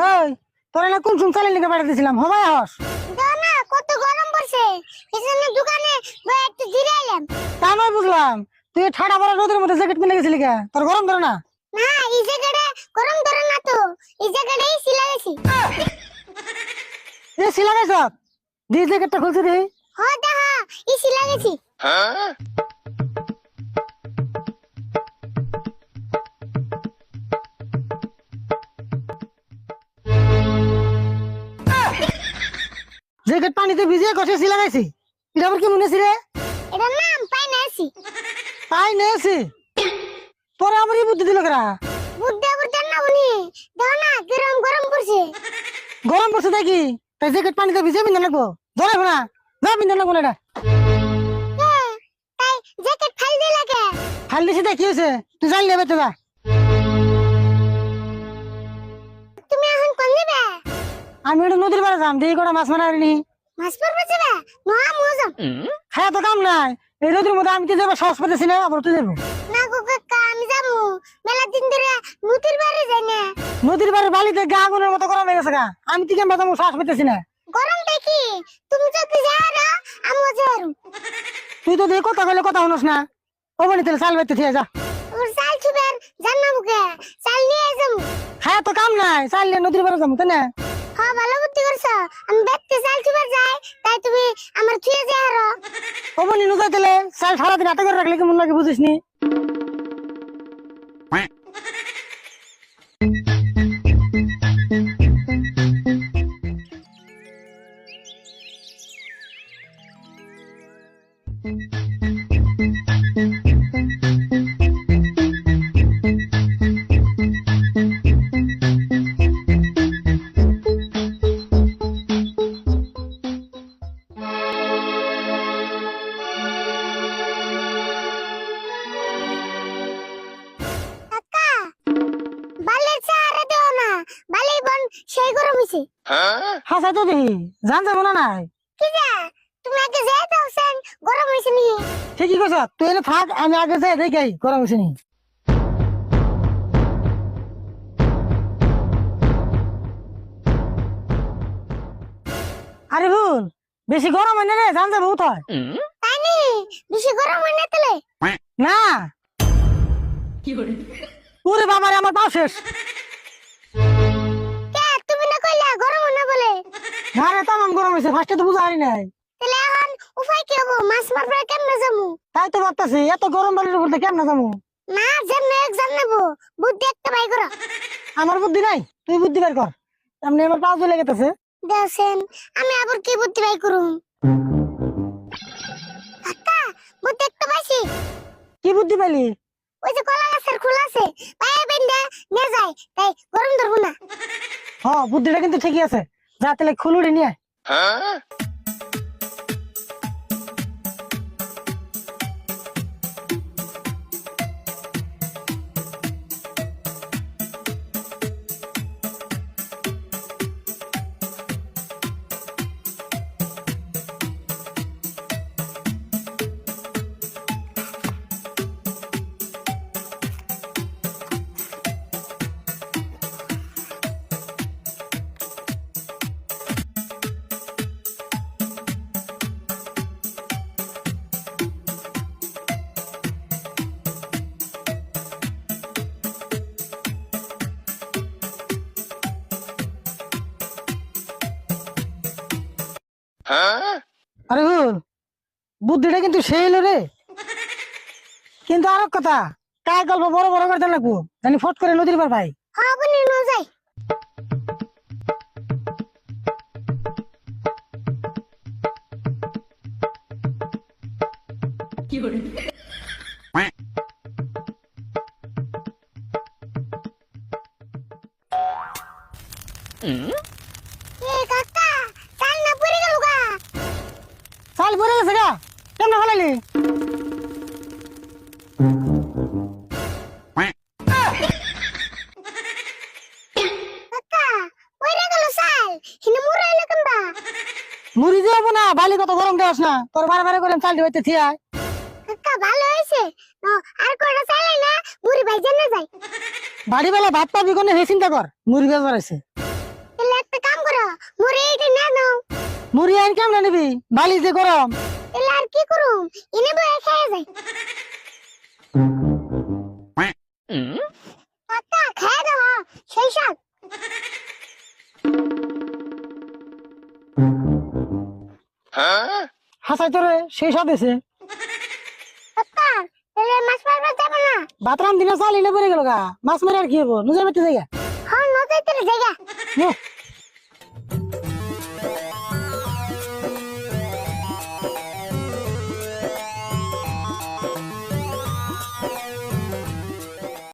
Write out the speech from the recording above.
এই তোরা না কুমসুম চালের লিখে পাঠিয়ে দিয়েছিলাম হবাই হস দাও না, কত গরম পড়ছে, এজন্য দোকানে বসে একটু জিরে এলাম। তা নয় বুঝলাম, তুই ঠাডা পড়া রোদের মধ্যে জ্যাকেট কিনে গেছিলি কে? তোর গরম ধরে না? না, এই জায়গাটা গরম ধরে না তো, এই জায়গাটাই সিলা গেছি। এ সিলা গেছ দি জ্যাকেটটা খুলছি রে। হ দেখা, এই সিলা গেছি। জ্যাকেট পানিতে ভিজিয়ে কষে সিলা গেছি, এটা আবার কি মনে আছে রে? এটার নাম পাই না আছি। তাই নেছি তোরা আমার এই বুদ্ধি দিল কেরা? বুদ্ধা বুদ্ধা না উনি, দাও না, গরম গরম পড়ছে। গরম পড়ছে দেখি, তাই জ্যাকেট পানিতে ভিজিয়ে বিন্দা লাগবো। ধরে না যা বিন্দা লাগবো না। এটা তাই জ্যাকেট ফাল দিয়ে লাগে। ফাল দিছি দেখ কি হয়েছে, তুই জানলি এবার তো যা। তুমি এখন কোন যাবে? আমি এটা নদীর পাড়ে যাম, দিয়ে কটা মাছ মারি। মাছ পড়বে যাবে? না মজাম। খায়া তো কাম নাই, এই রোদের মধ্যে আমি তো যাবো, সাহস পেতেছি না, আবার তুই যাবো। না গো কাকা, আমি যাবো। মেলা দিন ধরে নদীর বাড়ি যাই না। নদীর পাড়ে বালিতে গা আগুনের মতো গরম হয়ে গেছে গা, আমি তো কেমন যাবো, সাহস পেতেছি না। গরম দেখি তুমি যদি যাও আমিও যাই। তুই তো দিয়ে কথা কইলে কথা শুনোস না। ও বলি তাহলে চাল বাইতে ঠিক যা। ওর চাল ছুবের জানা মুখে চাল নিয়ে যাবো। খায়া তো কাম নাই, চাল নিয়ে নদীর পাড়ে যাবো তাই না? হ্যাঁ, ভালো বুদ্ধি করছো। আমি দেখতে চাল ছুবের যাই, তাই তুমি আমার ছুঁয়ে যাই আরো। ও বলি নুজাই তাহলে চাল সারাদিন হাতে করে রাখলে কেমন লাগে বুঝিস নি? কাকা, বালের চা আরে দেও না, বালি বন সেই গরম হইছে। হাসা তো দেখি জান যাবো না নাই। কি যা, তুমি আগে যাই দাও সেন, গরম হইছে নি? ঠিকই কইছ, তুই এনে থাক, আমি আগে যাই দেখি গরম হয়েছে নি। আরে ভুল, বেশি গরম হয় না রে, জান যাবো উঠায়। তাই নি, বেশি গরম হয় না তাহলে? না ওরে বাবারে আমার পাও শেষ। কে তুমি না কইলা গরম না বলে? না রে তামাম গরম হয়েছে, ফার্স্টে তো বুঝা হয় নাই। তাহলে এখন উপায় কি হবো? মাছ মারবে কেমনে যাবো? তাই তো ভাবতেছি এত গরম বাড়ির উপর দিয়ে কেমন যাবো। না যেমন এক্সাম নেবো, বুদ্ধি একটা বাই করো। আমার বুদ্ধি নাই, তুই বুদ্ধি বের কর। এমনি আমার পাও জ্বলে গেছে। দেখছেন, আমি আবার কি বুদ্ধি বাই করুম? কাকা, বুদ্ধি একটা পাইছি। কি বুদ্ধি পেলি? ওই যে কলা গাছের খোলা আছে, পায়ে বেঁধে নিয়ে যায়, তাই গরম ধরবো না। হ্যাঁ বুদ্ধিটা কিন্তু ঠিকই আছে, যা তাহলে খুলুড়ি নিয়ে আয়। আরে হুল, বুদ্ধিটা কিন্তু সেই এলো রে। কিন্তু আর এক কথা, কায় গল্প বড় বড় করতে লাগবো, জানি ফট করে নদীর পার ভাই। হ্যাঁ বলি না যাই। এ কাকা, চাল না পড়ে গেল গা। চাল পরে গেছে গা, কেমন ফেলাইলি? কাকা, পড়ে গেল চাল, হিনে মুড়ে এলো কেমবা? মুড়ি দিয়ে হবো না, বালি কত গরম দেওয়াস না, তোর বারে বারে করে চাল দিতে থিয়ায়। কাকা ভালো হয়েছে, আর কটা চাইলে না মুড়ি ভাই জানা যায়। বাড়ি বেলা ভাত পাবি কোনে হে চিন্তা কর, মুড়ি বেজার আছে। মুড়ি এটা না নাও মুড়ি আইন কেমন নিবি বালি যে গরম এলা আর কি করুম ইনে বয়ে খেয়ে যাই পাতা খেয়ে দাও সেই সব হাসাই তোরে সেই সব এসে পাতা তাহলে মাছ মারবার যাবে না বাতরাম দিনে চাল ইনে পড়ে গেল গা মাছ মেরে আর কি হবো নিজের বাড়িতে জায়গা হ্যাঁ নদীতে জায়গা নো